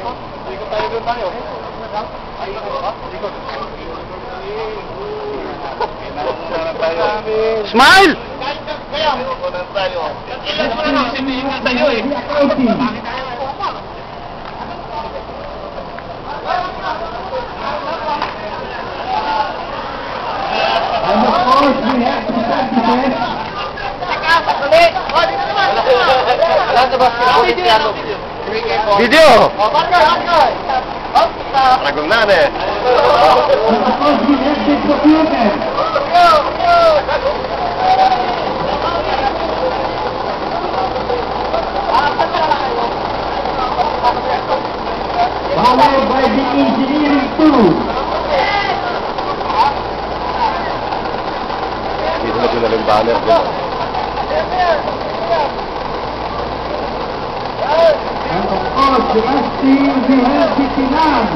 Ikot tayo doon tayo. Smile! And of course, we have to sacrifice. Video! Ragong na eh. And of course, we have the procurement. Followed by the engineering too. Dito na din yung banner. And of course, the last team, we have the Pinang.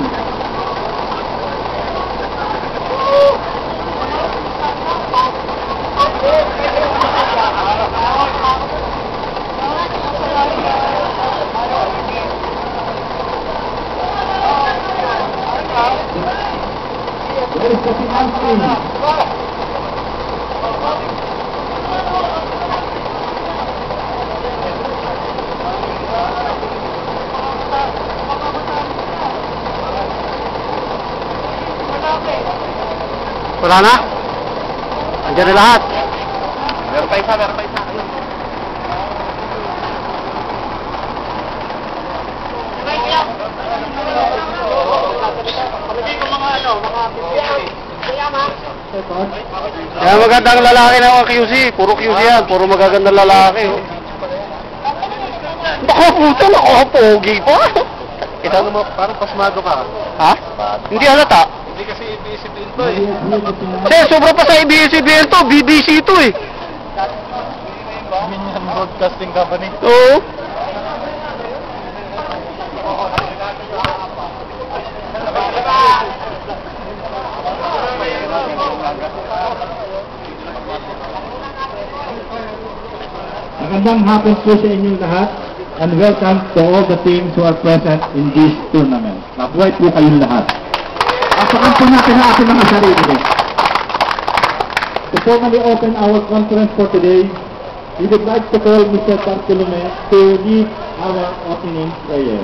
Where is the Pinang team? Wala na? Andiyan na lahat. Meron pa isa, meron pa isa. Kaya magandang lalaki na mga QC. Puro QC yan. Puro magagandang lalaki. Oh. Baka puto, nakapogi pa. Ito mo, parang pasmado ka. Ha? Hindi halata. Hindi kasi ibisipin to eh. Kasi sobra pa sa ABS-CBN to. BBC to eh. Minyan Broadcasting Company. Oo. Magandang hapon po sa inyong lahat and welcome to all the teams who are present in this tournament. Mabuhay po kayong lahat. Asakan po natin ang ating mga sarili. To formally open our conference for today, we would like to call Mr. Bartolome to lead our opening prayer.